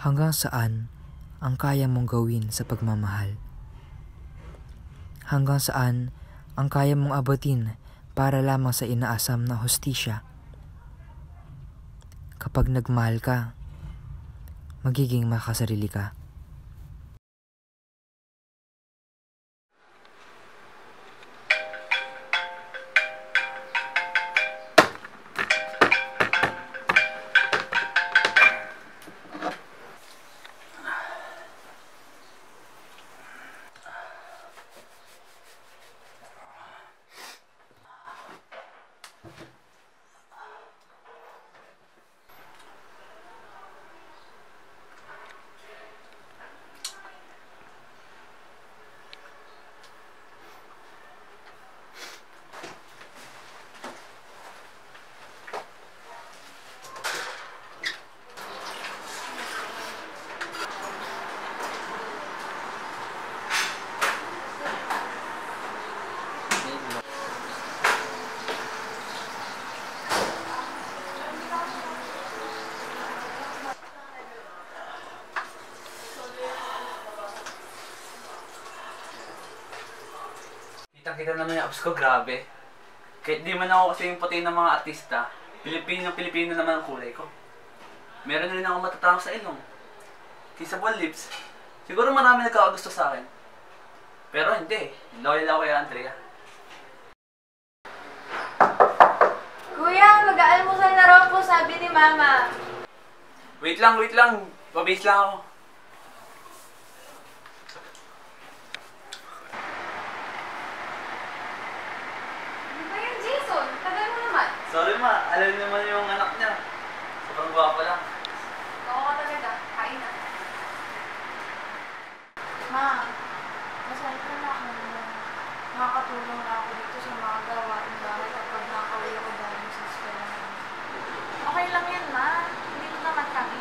Hanggang saan ang kaya mong gawin sa pagmamahal? Hanggang saan ang kaya mong abutin para lamang sa inaasam na hustisya? Kapag nagmahal ka, magiging makasarili ka. Kita naman yung abs ko, grabe. Kahit di man ako kasi yung puti ng mga artista, Pilipino naman ang kulay ko. Meron na rin ako matatawag sa ilong. Kissable lips. Siguro marami nagkakagusto sa akin. Pero hindi. Loyal ako kay Andrea. Kuya, mag-aalmusal na raw po, sabi ni Mama. Wait lang. Pabase lang ako. Sorry ma, alam naman yung anak niya. Sobrang gwapo lang. Oo ka talaga, kain na. Ma, masaya na ako na makakatulong na ako dito sa mga gawain bahay kapag nakauwi ako dahil sa eskwela namin. Okay lang yan, Ma. Hindi mo naman kami.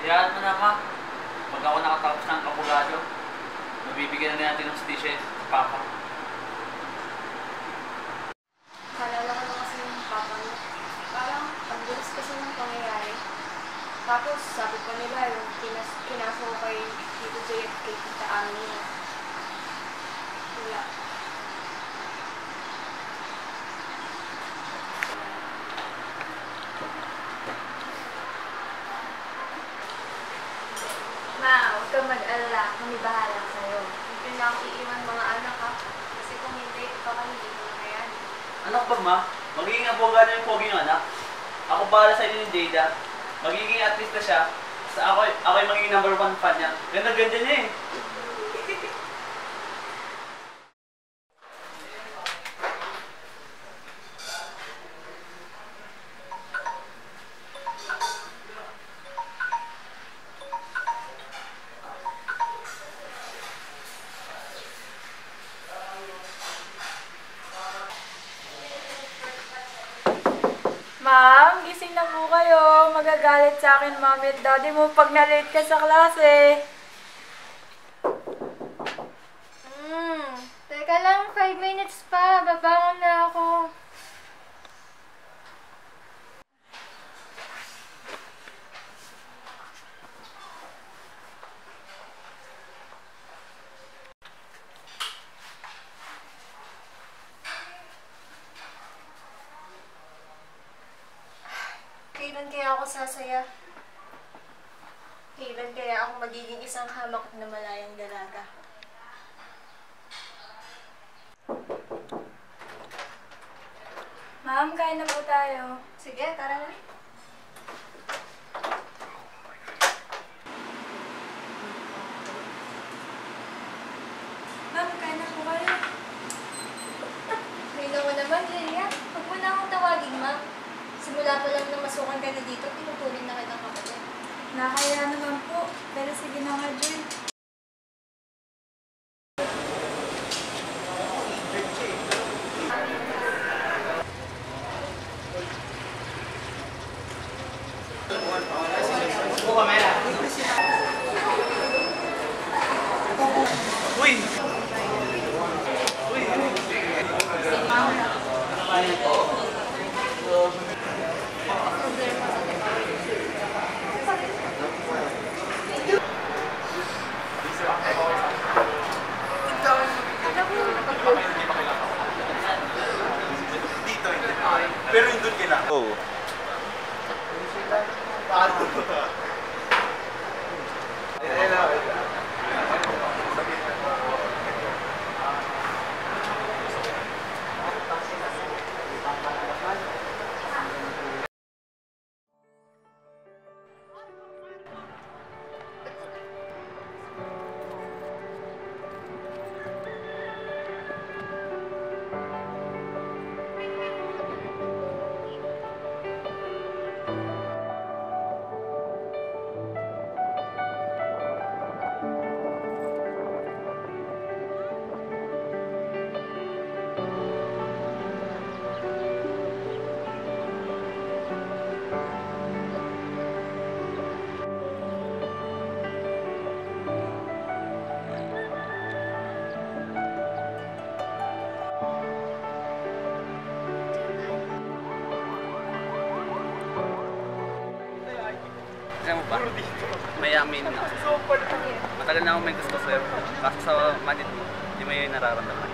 Hayaan mo na ma. Pag ako nakatapos ng abogado, mabibigyan na natin ng station sa Papa. Kalala ko na kasi yung papa niya. Parang ang bilis kasi ng pangyayari. Tapos sabi pa nila yung kinaso ko kay Tito Jay at kay Tita Ami niya. Wala. Ma, huwag kang mag-alala. Kami bahala sa'yo. Hindi na ako iiwan mga anak ha. Kasi kung hindi, ito ka hindi mo na yan. Anak ba ma? Magiging abogado yung pogi ng anak. Ako bahala sa inyo ni Jada. Magiging artista siya. Basta ako yung magiging #1 fan niya. Ganda-ganda niya eh. Ma'am, gising na po kayo. Magagalit sa akin, Mami at Daddy mo pag na-late ka sa klase. Teka lang, 5 minutes pa. Babangon na ako. Kailan kaya ako sasaya? Kailan kaya ako magiging isang hamak na malayang dalaga? Ma'am, kain na po tayo. Sige, tara na. Ma'am, kain na po kayo. May naman naman, Lilia. Huwag mo na akong tawagin, ma'am. Simula pa lang na masukan ka na dito, tinutuloy na kitang kapatid. Nakakaya naman po, pero sige na nga, Joy. Uy! Alam mo ba? Mayamin na ako. Matagal na ako may gusto sa'yo. Kaso sa manit mo, hindi mo yun nararamdaman.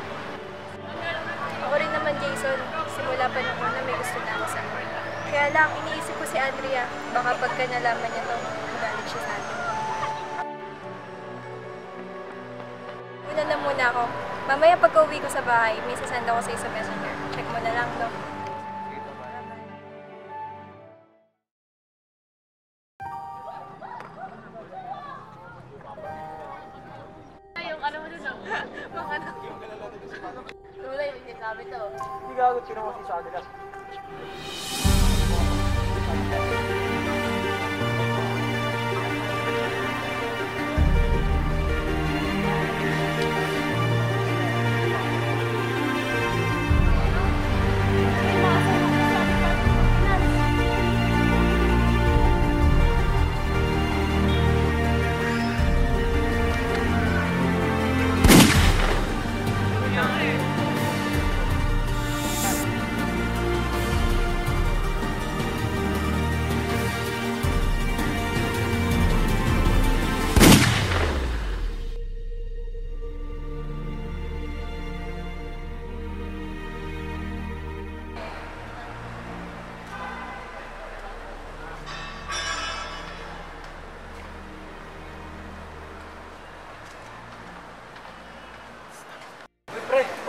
Ako rin naman, Jason. Simula pa nung una may gusto na ako sa akin. Kaya lang, iniisip ko si Andrea. Baka pagka nalaman niya to, magalit siya sa akin. Una na muna ako. Mamaya pagka-uwi ko sa bahay, may sasend ako sa isang messenger. Check mo na lang, no? Hindi gagot ko na kasi sa kanila.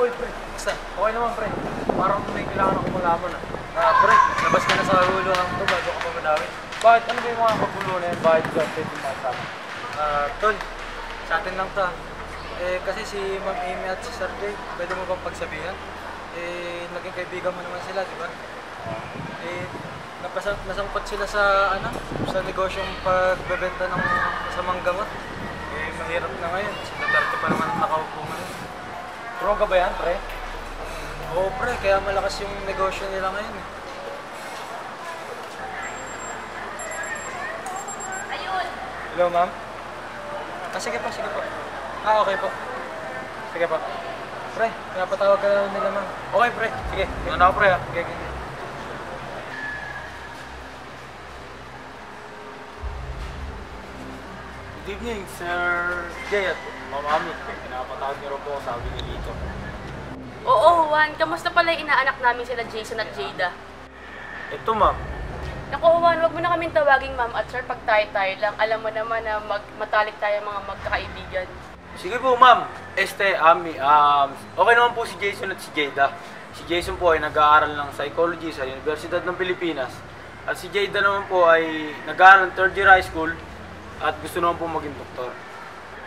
Uy, pre. Basta, okay naman, pre. Parang may kailangan akong malaman, pre, labas ka na sa huluhan ko bago ka pa madawin. Bakit? Ano ba yung mga kagulo na yan? Bakit ka pwede masabi? Tol, sa atin lang to. Kasi si Ma'am Amy at si Sir Jay, pwede mo bang pagsabihan? Naging kaibigan mo naman sila, di ba? Nasangkot sila sa, sa negosyong pagbebenta ng masamang gamot. Mahirap na ngayon. Si Duterte pa naman nakaupo ngayon. Droga ba yan, pre? Oo, pre. Kaya malakas yung negosyo nila ngayon. Ayun! Hello, ma'am? Sige po, sige po. Okay po. Sige po. Pre, pinapatawag ka na nila, ma'am. Okay, pre. Sige. Ano ako, pre, ha? Sige. Good evening, Sir Jay at Ma'am Ami. Pinapatawag niyo rin po, sabi ni Lito. Oo, Juan. Kamusta pala yung inaanak namin sila Jason at Jada? Ito, ma'am. Naku, Juan, wag mo na kaming tawaging ma'am at sir pag tayo-tayo lang. Alam mo naman na matalik tayo mga magkakaibigan. Sige po, ma'am. Ami, okay naman po si Jason at si Jada. Si Jason po ay nag-aaral ng psychology sa Universidad ng Pilipinas. At si Jada naman po ay nag-aaral ng third year high school at gusto naman po maging doktor.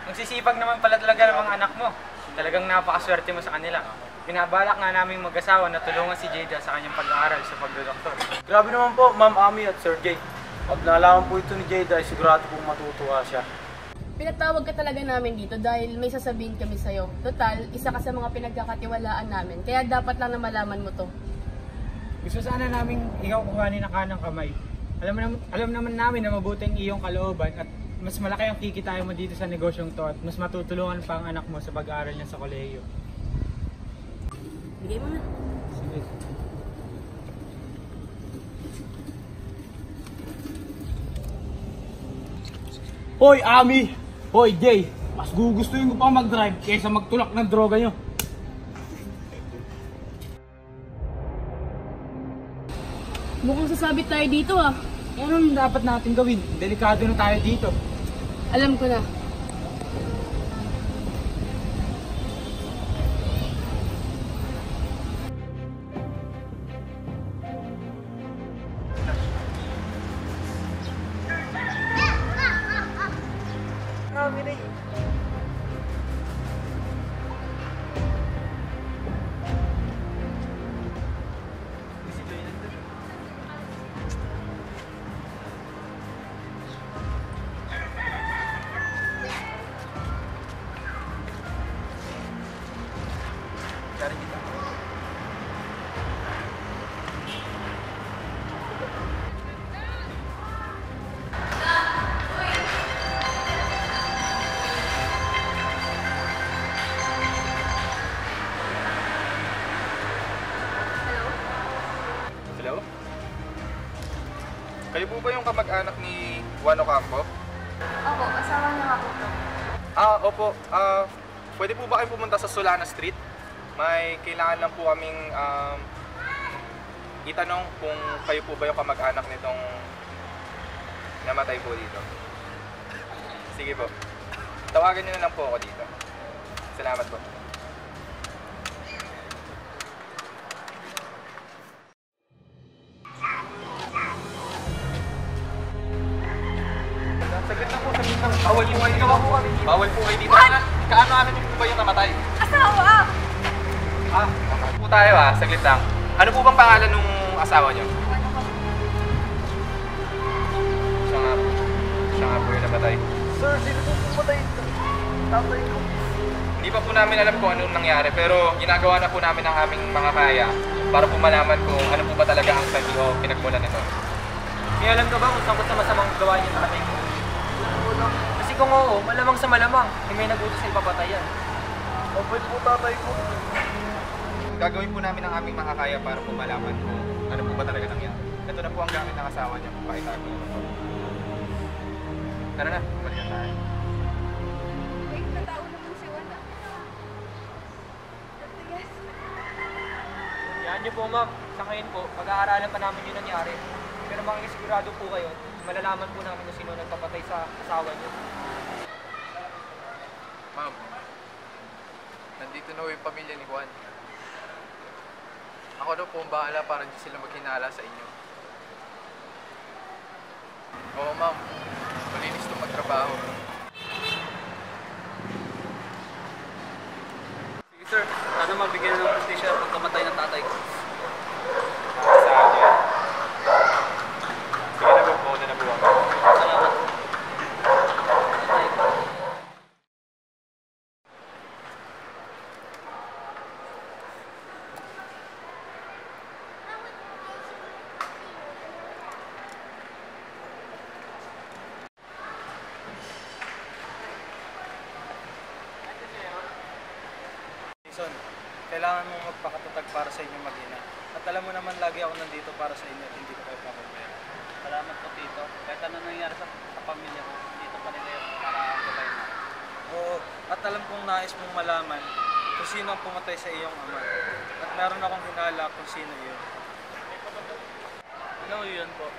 Ang sisipag naman pala talaga ng mga anak mo. Talagang napakaswerte mo sa kanila. Binabalak nga namin mag-asawa na tulungan si Jada sa kanyang pag-aaral sa pagdodoktor. Grabe naman po, Ma'am Ami at Sir Jay. Pag nalaman po ito ni Jada, ay sigurado pong matutuwa siya. Pinatawag ka talaga namin dito dahil may sasabihin kami sa'yo. Total, isa ka sa mga pinagkakatiwalaan namin. Kaya dapat lang na malaman mo to. Gusto sana namin ikaw kuhanin ang kanang kamay. Alam naman namin na mabuting iyong kalooban at mas malaki ang kikitain mo dito sa negosyong to at mas matutulungan pa ang anak mo sa pag-aaral niya sa kolehiyo. Bigay mo na. Sige. Hoy, Ami! Hoy, Jay! Mas gugustuhin ko pa mag-drive kaysa magtulak ng droga nyo. Mukhang sasabit tayo dito ah. Anong dapat natin gawin? Delikado na tayo dito. Alam ko na. Hello? Kayo po ba yung kamag-anak ni Juan Ocampo? Opo, asawa niya nga po to. Opo. Pwede po ba kayo pumunta sa Solana Street? May kailangan lang po kaming itanong kung kayo po ba yung kamag-anak nitong namatay po dito. Sige po. Tawagan niyo na lang po ako dito. Salamat po. Saglit lang po, saglit lang. Bawal po kayo dito. Bawal po kayo dito. Kaano-ano niyo po ba yung namatay? Asawa! Po tayo saglit lang. Ano po bang pangalan ng asawa niyo? Siya nga po yung namatay. Sir, sino po pumatay? Tatay ko. Hindi pa po namin alam kung anong nangyari, pero ginagawa na po namin ang aming mga kaya para po malaman kung ano po ba talaga ang sabi o pinagmulan nito. May alam ka ba kung saan sa masamang gawa niya sa tatay ko? Kasi kung oo, malamang sa malamang, may nagutos sa ipapatayan. Mabait po tatay ko. Gagawin po namin ang aming mga kaya para po malaman kung ano po ba talaga nangyari. Ito na po ang gamit ng asawa niya kung pakitago. Tara na, balik na tayo. Ay, natao naman si Juan. Yes. Yan niyo po ma'am, sa ngayon po, pag-aaralan pa namin yung nangyari. Pero makikisigurado po kayo, malalaman po namin kung sino nagpapatay sa asawa niyo. Ma'am, nandito na yung pamilya ni Juan. Ako na po ang bahala para hindi sila maghinala sa inyo. Oo ma'am, malinis itong magtrabaho. Sige sir, sana mabigyan ng prestisya ang pagkamatay ng tatay ko. Sa akin yan. Sige na po, na po ako. Salamat. Tatay ko. Jason, kailangan mong magpakatatag para sa inyong mag-ina. At alam mo naman lagi ako nandito para sa inyo at hindi ko kayo papabayaan. Salamat po tito. Kahit ano nangyari sa pamilya ko, dito pa rin kayo para gabayin na. Oo, at alam kong nais mong malaman kung sino ang pumatay sa iyong ama. At meron akong hinala kung sino yun. Ano yun po?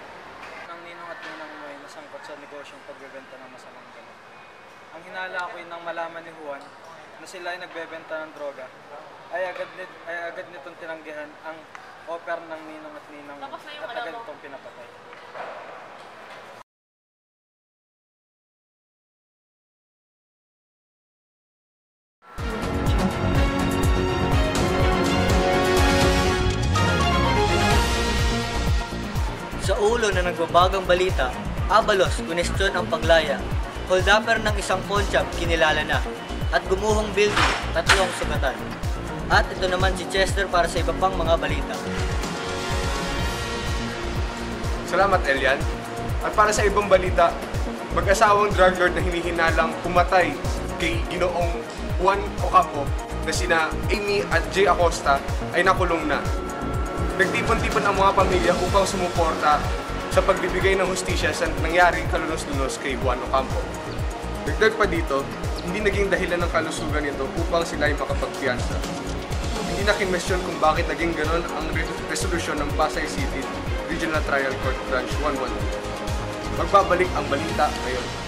Nang ninong at ninang mo ay nasangkot sa negosyong pagbebenta ng masamang gamot. Ang hinala ko yun nang malaman ni Juan na sila ay nagbebenta ng droga, ay agad nitong tinanggihan ang offer ng ninong at ninang at agad itong pinapatay. Sa ulo na nagbabagang balita, Abalos kunestyon ang paglaya. Holdupper ng isang pawn shop kinilala na. At gumuhong building, 3 sugatan. At ito naman si Chester para sa iba pang mga balita. Salamat, Elian. At para sa ibang balita, mag-asawang drug lord na hinihinalang pumatay kay Ginoong Juan Ocampo na sina Amy at Jay Acosta ay nakulong na. Nagtipon-tipon ang mga pamilya upang sumuporta sa pagbibigay ng hustisya sa nangyaring kalunos-lunos kay Juan Ocampo. Dagdag pa dito, hindi naging dahilan ng kalusugan nito upang sila ay makapagpiyansa. Hindi na kinwestiyon kung bakit naging ganon ang resolusyon ng Pasay City Regional Trial Court Branch 112. Magbabalik ang balita ngayon.